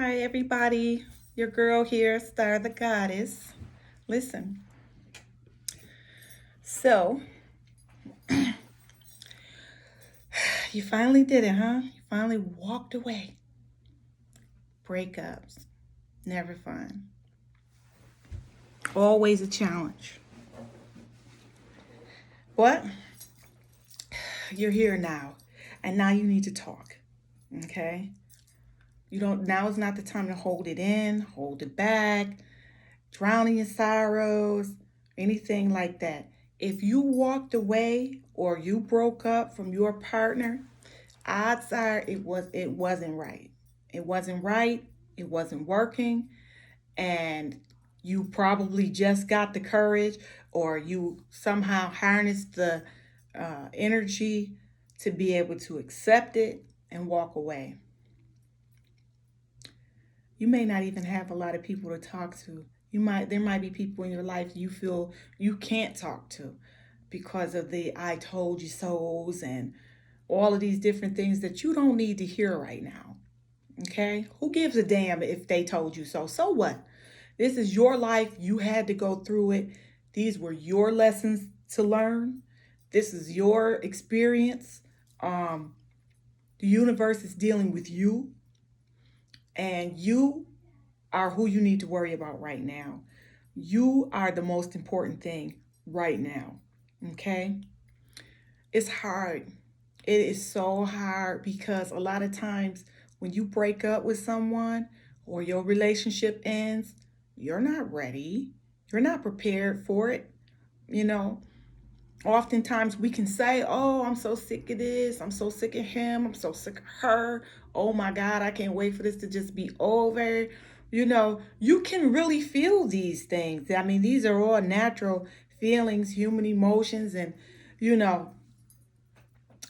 Hi, everybody. Your girl here, Star the Goddess. Listen, so you finally did it, huh? You finally walked away. Breakups, never fun. Always a challenge. But you're here now, and now you need to talk, okay? You don't, now is not the time to hold it in, hold it back, drowning in sorrows, anything like that. If you walked away or you broke up from your partner, odds are it wasn't right. It wasn't right. It wasn't working, and you probably just got the courage, or you somehow harnessed the energy to be able to accept it and walk away. You may not even have a lot of people to talk to. There might be people in your life you feel you can't talk to because of the I told you so's and all of these different things that you don't need to hear right now. Okay? Who gives a damn if they told you so? So what? This is your life. You had to go through it. These were your lessons to learn. This is your experience. Um, the universe is dealing with you, and you are who you need to worry about right now. You are the most important thing right now. Okay? It's hard. It is so hard because a lot of times when you break up with someone or your relationship ends, you're not ready. You're not prepared for it. You know, oftentimes we can say, "Oh, I'm so sick of this. I'm so sick of him. I'm so sick of her. Oh my God, I can't wait for this to just be over." You can really feel these things. I mean, these are all natural feelings, human emotions, and you know,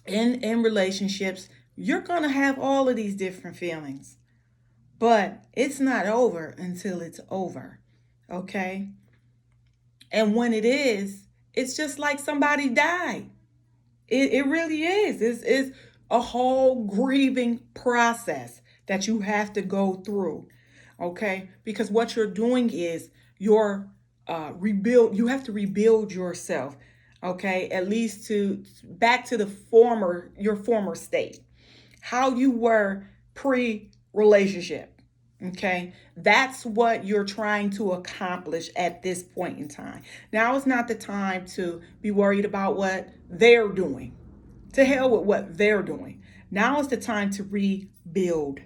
in relationships, you're going to have all of these different feelings. But it's not over until it's over. Okay? And when it is, it's just like somebody died. It really is. It's a whole grieving process that you have to go through. Okay? Because what you're doing is you're you have to rebuild yourself. Okay? At least to back to your former state. How you were pre-relationship. Okay, that's what you're trying to accomplish at this point in time. Now is not the time to be worried about what they're doing. To hell with what they're doing. Now is the time to rebuild.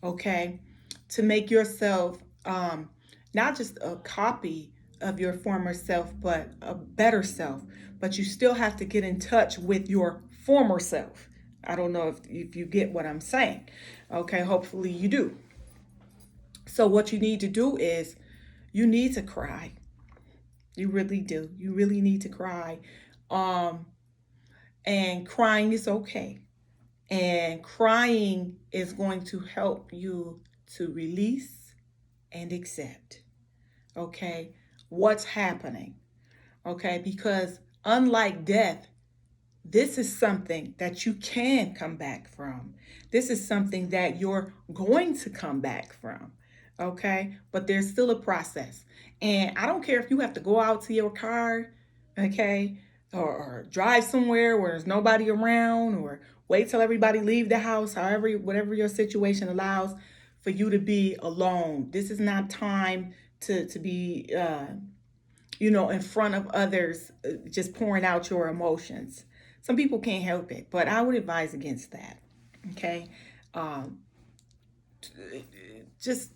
Okay, to make yourself not just a copy of your former self, but a better self. But you still have to get in touch with your former self. I don't know if you get what I'm saying. Okay, hopefully you do. So what you need to do is you need to cry. You really do. You really need to cry. Um, and crying is okay. And crying is going to help you to release and accept. Okay? What's happening? Okay? Because unlike death, this is something that you can come back from. This is something that you're going to come back from. Okay? But there's still a process. And I don't care if you have to go out to your car, okay? Or drive somewhere where there's nobody around, or wait till everybody leave the house, however, whatever your situation allows for you to be alone. This is not time to be in front of others, just pouring out your emotions. Some people can't help it, but I would advise against that. Okay, um, just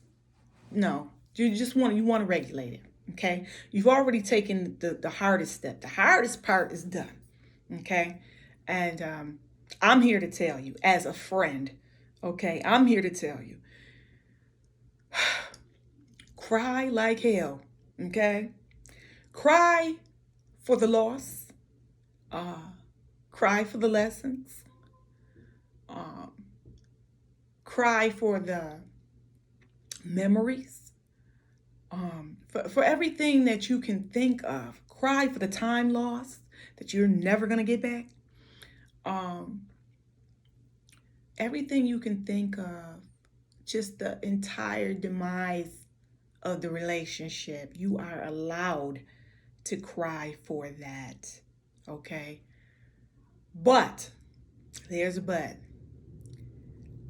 no. You want to regulate it. Okay, you've already taken the hardest step. The hardest part is done. Okay, and I'm here to tell you, as a friend. Okay, I'm here to tell you, cry like hell. Okay, cry for the loss. Uh, Cry for the lessons. Um, Cry for the memories. For everything that you can think of. Cry for the time lost that you're never going to get back. Um, Everything you can think of. just the entire demise of the relationship. You are allowed to cry for that. Okay? But, there's a but.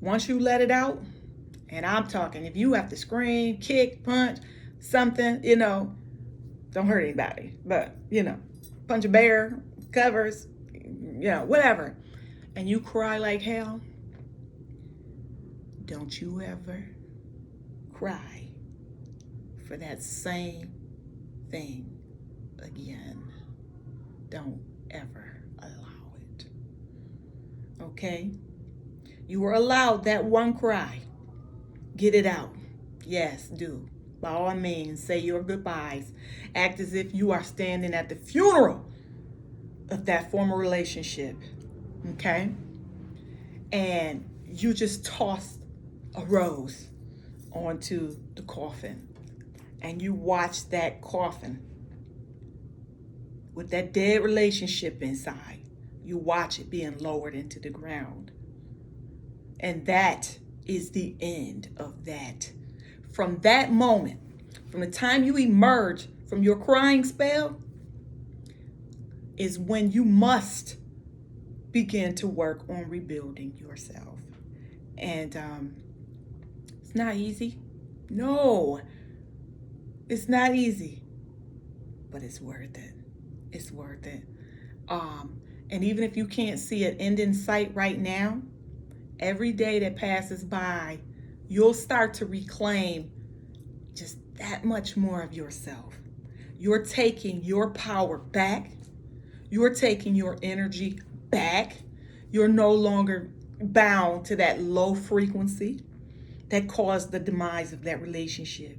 Once you let it out, and I'm talking, if you have to scream, kick, punch, something, don't hurt anybody, but, punch a bear, covers, whatever, and you cry like hell, don't you ever cry for that same thing again. Don't ever allow it. Okay? You were allowed that one cry. Get it out. Yes, do. By all means, say your goodbyes. Act as if you are standing at the funeral of that former relationship. Okay? And you just tossed a rose onto the coffin. And you watch that coffin with that dead relationship inside. You watch it being lowered into the ground. And that is the end of that. From that moment, from the time you emerge from your crying spell, is when you must begin to work on rebuilding yourself. And it's not easy. No, it's not easy, but it's worth it. It's worth it. And even if you can't see an end in sight right now, every day that passes by, you'll start to reclaim just that much more of yourself. You're taking your power back. You're taking your energy back. You're no longer bound to that low frequency that caused the demise of that relationship.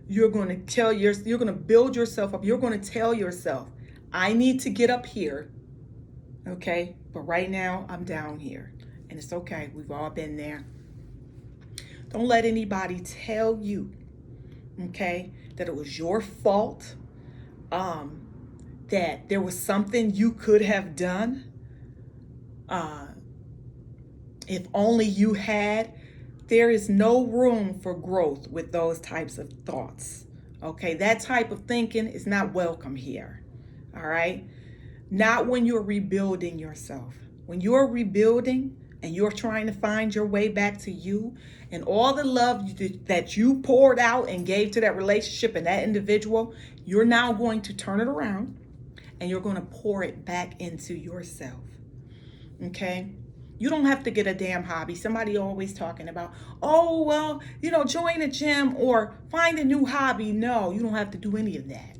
You're going to build yourself up. You're going to tell yourself, I need to get up here. Okay? But right now I'm down here. And it's okay. We've all been there. Don't let anybody tell you, okay, that it was your fault, that there was something you could have done. If only you had. There is no room for growth with those types of thoughts. Okay, that type of thinking is not welcome here. All right? Not when you're rebuilding yourself. When you're rebuilding and you're trying to find your way back to you, and all the love that you poured out and gave to that relationship and that individual, you're now going to turn it around and you're going to pour it back into yourself. Okay? You don't have to get a damn hobby. Somebody always talking about, oh, well, join a gym or find a new hobby. No, you don't have to do any of that.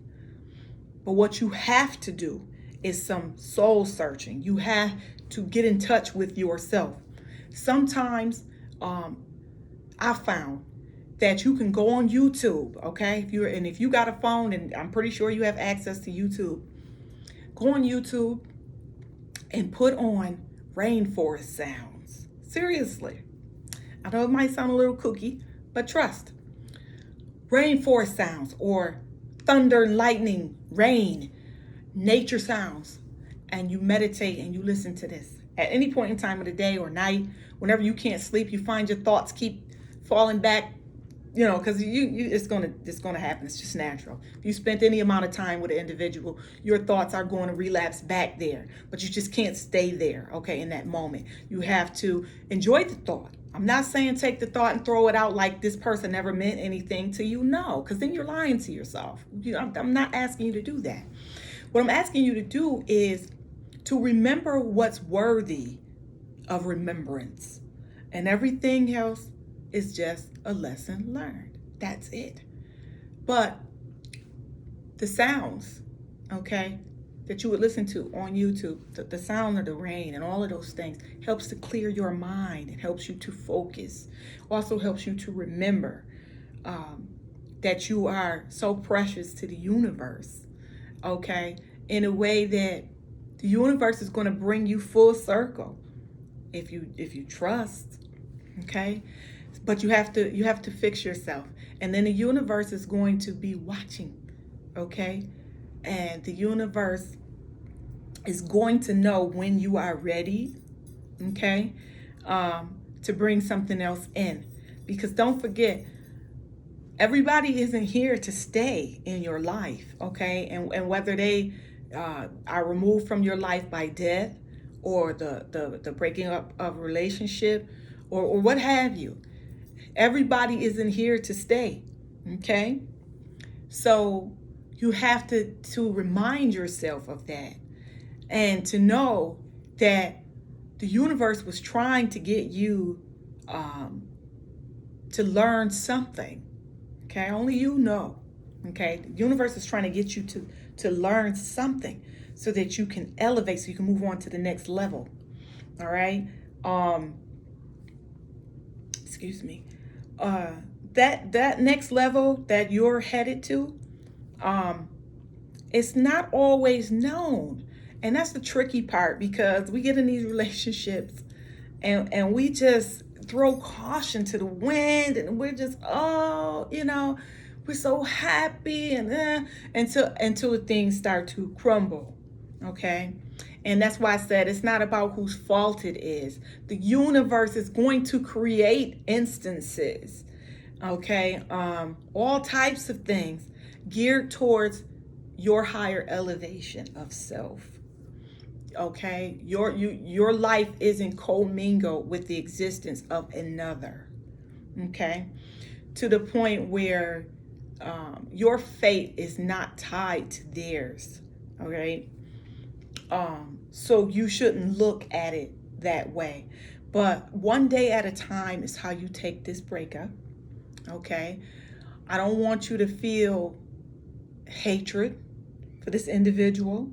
But what you have to do is some soul searching. You have to get in touch with yourself. Sometimes I found that you can go on YouTube, okay? If you got a phone, and I'm pretty sure you have access to YouTube, go on YouTube and put on rainforest sounds. Seriously. I know it might sound a little kooky, but trust. Rainforest sounds or thunder, lightning, rain, nature sounds. And you meditate and you listen to this. At any point in time of the day or night, whenever you can't sleep, you find your thoughts keep falling back, because it's gonna happen. It's just natural. If you spent any amount of time with an individual, your thoughts are going to relapse back there. But you just can't stay there, okay, in that moment. You have to enjoy the thought. I'm not saying take the thought and throw it out like this person never meant anything to you. No, because then you're lying to yourself. I'm not asking you to do that. What I'm asking you to do is to remember what's worthy of remembrance. And everything else is just a lesson learned. That's it. But the sounds, okay, that you would listen to on YouTube, the sound of the rain and all of those things helps to clear your mind. It helps you to focus. Also helps you to remember that you are so precious to the universe, okay, in a way that the universe is going to bring you full circle if you trust, okay? But you have to fix yourself, and then the universe is going to be watching, okay? And the universe is going to know when you are ready, okay, to bring something else in. Because don't forget, everybody isn't here to stay in your life, okay? And whether they are removed from your life by death, or the breaking up of a relationship, or what have you, everybody isn't here to stay, okay? So you have to remind yourself of that, and to know that the universe was trying to get you um, to learn something. Okay, only you know. Okay, the universe is trying to get you to learn something so that you can elevate, so you can move on to the next level. All right. Um, excuse me. Uh, that next level that you're headed to, um, it's not always known, and that's the tricky part, because we get in these relationships, and we just throw caution to the wind, and we're just, oh, we're so happy, and until things start to crumble. Okay, and that's why I said it's not about whose fault it is. The universe is going to create instances, okay, all types of things geared towards your higher elevation of self. Okay, your life isn't commingled with the existence of another. Okay, to the point where your fate is not tied to theirs. Okay, so you shouldn't look at it that way. But one day at a time is how you take this breakup. Okay, I don't want you to feel hatred for this individual.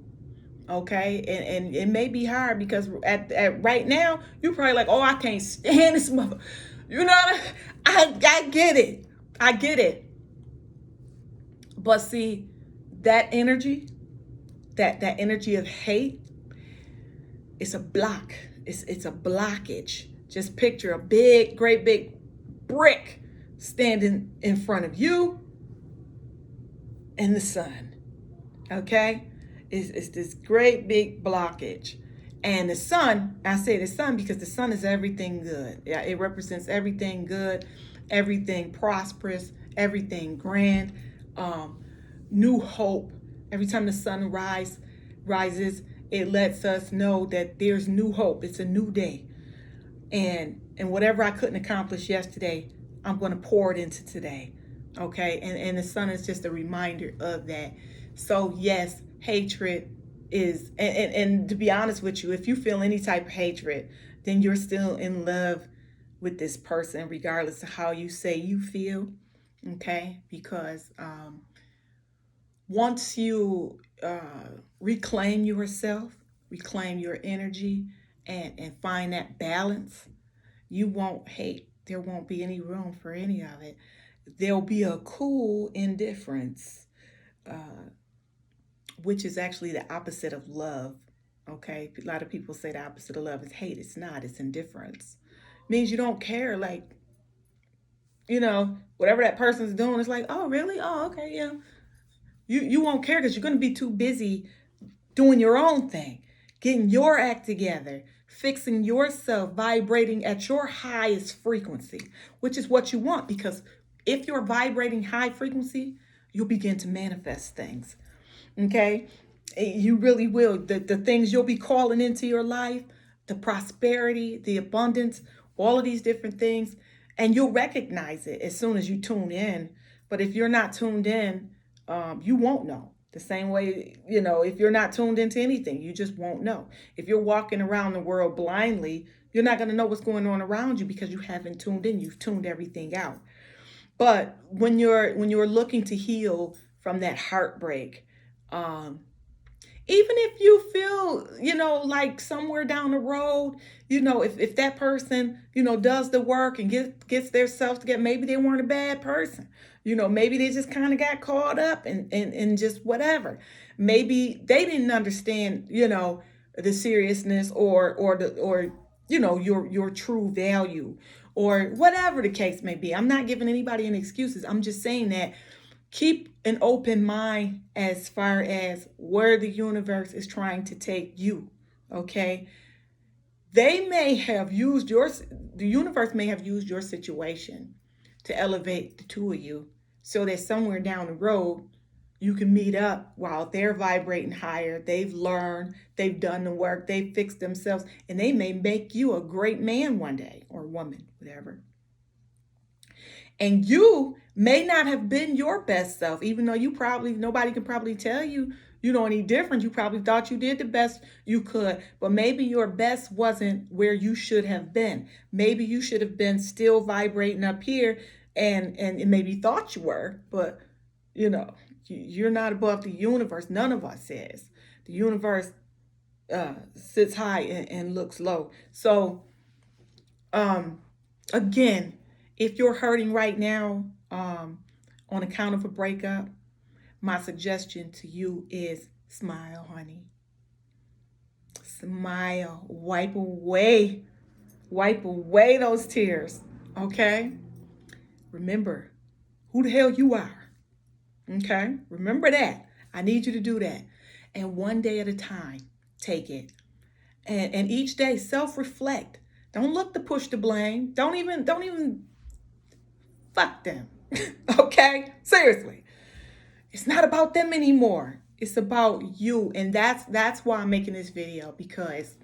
Okay, and it may be hard, because at right now you're probably like, oh, I can't stand this mother. You know, I get it. I get it. But see, that energy, that energy of hate, it's a block. It's a blockage. Just picture a big, great big brick standing in front of you and the sun. Okay? It's this great big blockage. And the sun, I say the sun because the sun is everything good. Yeah, it represents everything good, everything prosperous, everything grand, new hope. Every time the sun rises, it lets us know that there's new hope. It's a new day. And whatever I couldn't accomplish yesterday, I'm going to pour it into today. Okay? And the sun is just a reminder of that. So yes, hatred is, and to be honest with you, if you feel any type of hatred, then you're still in love with this person, regardless of how you say you feel. Okay? Because once you reclaim yourself, reclaim your energy, and find that balance, you won't hate. There won't be any room for any of it. There'll be a cool indifference, uh, which is actually the opposite of love. Okay, a lot of people say the opposite of love is hate. It's not. It's indifference. It means you don't care. Like, whatever that person's doing, it's like, oh, really? Oh, okay, yeah. You won't care because you're going to be too busy doing your own thing, getting your act together, fixing yourself, vibrating at your highest frequency, which is what you want. Because if you're vibrating high frequency, you'll begin to manifest things. Okay? You really will. The things you'll be calling into your life, the prosperity, the abundance, all of these different things, and you'll recognize it as soon as you tune in. But if you're not tuned in, you won't know. The same way, if you're not tuned into anything, you just won't know. If you're walking around the world blindly, you're not going to know what's going on around you because you haven't tuned in. You've tuned everything out. But when you're looking to heal from that heartbreak, um, even if you feel, like somewhere down the road, if that person, does the work and gets their self together, maybe they weren't a bad person. Maybe they just kind of got caught up in just whatever. Maybe they didn't understand, the seriousness or your true value, or whatever the case may be. I'm not giving anybody any excuses. I'm just saying that keep an open mind as far as where the universe is trying to take you. Okay, the universe may have used your situation to elevate the two of you so that somewhere down the road you can meet up while they're vibrating higher. They've learned, they've done the work, they've fixed themselves, and they may make you a great man one day, or woman, whatever. And you may not have been your best self, even though nobody can probably tell you, any different. You probably thought you did the best you could, but maybe your best wasn't where you should have been. Maybe you should have been still vibrating up here and maybe thought you were, but you're not above the universe. None of us is. The universe sits high and looks low. So, again, if you're hurting right now on account of a breakup, my suggestion to you is smile, honey. Smile. Wipe away those tears, okay? Remember who the hell you are, okay? Remember that. I need you to do that. And one day at a time, take it. And each day, self-reflect. Don't look to push the blame. Don't even fuck them, okay? Seriously. It's not about them anymore. It's about you. And that's why I'm making this video, because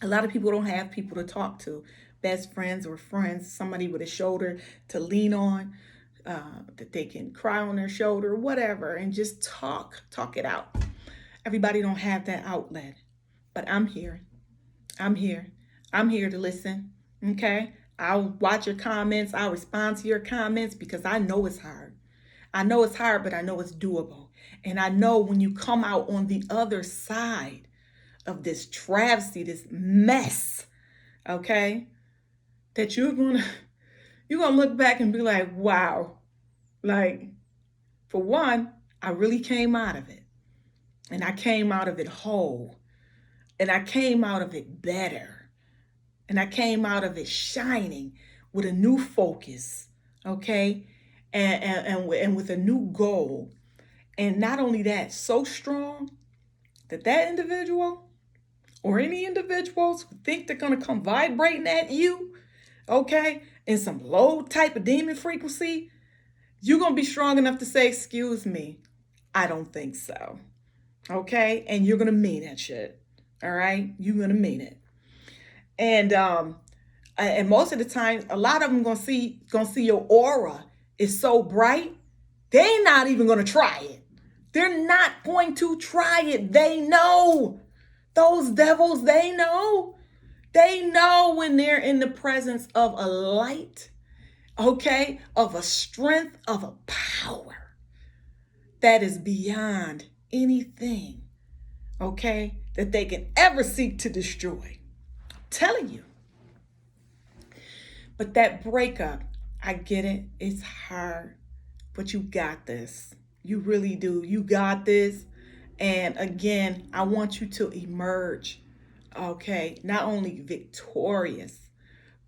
a lot of people don't have people to talk to, best friends or friends, somebody with a shoulder to lean on, that they can cry on their shoulder, whatever, and just talk it out. Everybody don't have that outlet, but I'm here. I'm here to listen, okay? I'll watch your comments. I'll respond to your comments because I know it's hard. I know it's hard, but I know it's doable. And I know when you come out on the other side of this travesty, this mess, okay, that you're gonna look back and be like, wow, like, for one, I really came out of it. And I came out of it whole. And I came out of it better. And I came out of it shining with a new focus, okay? And with a new goal. And not only that, so strong that individual or any individuals who think they're going to come vibrating at you, okay, in some low type of demon frequency, you're going to be strong enough to say, excuse me, I don't think so, okay? And you're going to mean that shit, all right? You're going to mean it. And most of the time, a lot of them gonna see your aura is so bright, they're not even gonna try it. They're not going to try it. They know. Those devils, they know. They know when they're in the presence of a light, okay, of a strength, of a power that is beyond anything, okay, that they can ever seek to destroy. I'm telling you. But that breakup, I get it. It's hard, but you got this. You really do. You got this. And again, I want you to emerge, okay, not only victorious,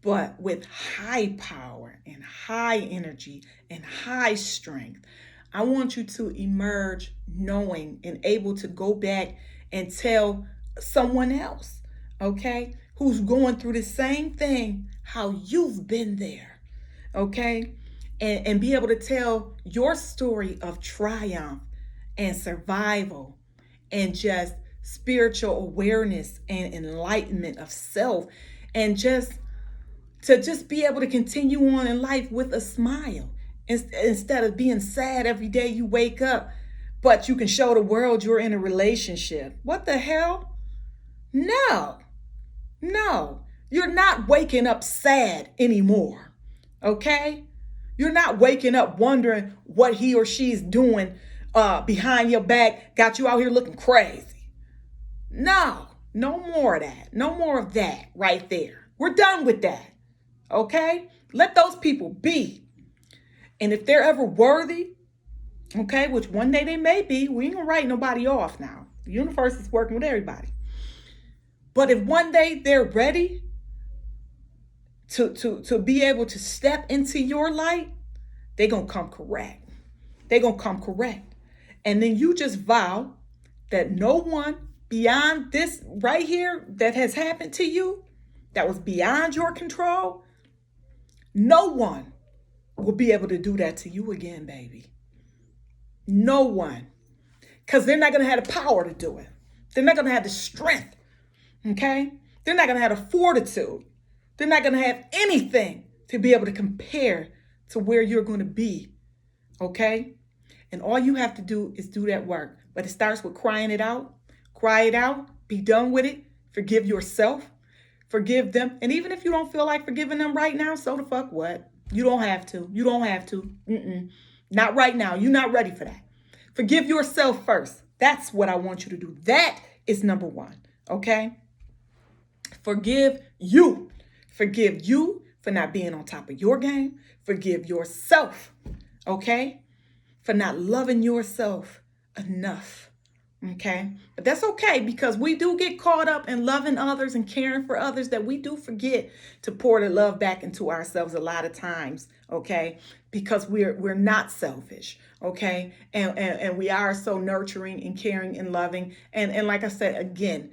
but with high power and high energy and high strength. I want you to emerge knowing and able to go back and tell someone else, okay, who's going through the same thing, how you've been there, okay? And be able to tell your story of triumph and survival and just spiritual awareness and enlightenment of self, and to be able to continue on in life with a smile instead of being sad every day you wake up, but you can show the world you're in a relationship. What the hell? No, you're not waking up sad anymore, okay? You're not waking up wondering what he or she's doing behind your back, got you out here looking crazy. No more of that. No more of that right there. We're done with that, okay? Let those people be. And if they're ever worthy, okay, which one day they may be, we ain't gonna write nobody off now. The universe is working with everybody. But if one day they're ready to be able to step into your light, they're going to come correct. They're going to come correct. And then you just vow that no one beyond this right here that has happened to you, that was beyond your control, no one will be able to do that to you again, baby. No one. Because they're not going to have the power to do it. They're not going to have the strength. Okay? They're not going to have the fortitude. They're not going to have anything to be able to compare to where you're going to be. Okay? And all you have to do is do that work. But it starts with crying it out. Cry it out. Be done with it. Forgive yourself. Forgive them. And even if you don't feel like forgiving them right now, so the fuck what? You don't have to. You don't have to. Not right now. You're not ready for that. Forgive yourself first. That's what I want you to do. That is number one. Okay? Forgive you. Forgive you for not being on top of your game. Forgive yourself. Okay? For not loving yourself enough. Okay? But that's okay, because we do get caught up in loving others and caring for others, that we do forget to pour the love back into ourselves a lot of times. Okay? Because we're not selfish. Okay? And we are so nurturing and caring and loving. And like I said, again,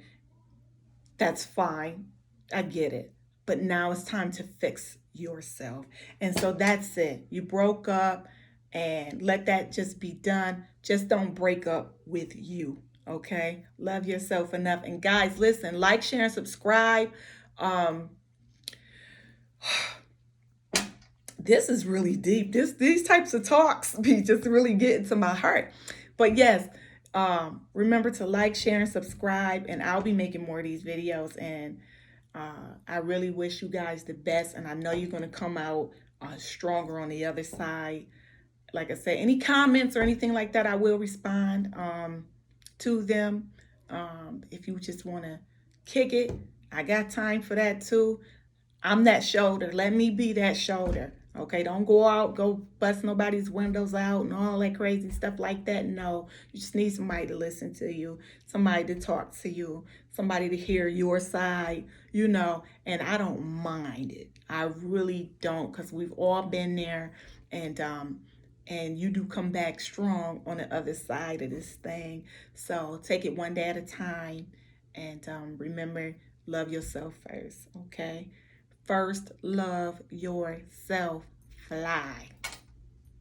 that's fine. I get it. But now it's time to fix yourself. And so that's it. You broke up, and let that just be done. Just don't break up with you. Okay? Love yourself enough. And guys, listen, like, share, and subscribe. Um, this is really deep. These types of talks be just really getting to my heart. But yes, remember to like, share, and subscribe, and I'll be making more of these videos. And I really wish you guys the best, and I know you're going to come out stronger on the other side. Like I said, any comments or anything like that, I will respond to them. If you just want to kick it, I got time for that too. I'm that shoulder. Let me be that shoulder. Okay, don't go out, go bust nobody's windows out and all that crazy stuff like that. No, you just need somebody to listen to you, somebody to talk to you, somebody to hear your side, and I don't mind it. I really don't, because we've all been there, and you do come back strong on the other side of this thing. So take it one day at a time, and remember, love yourself first, okay? First, love yourself. Fly.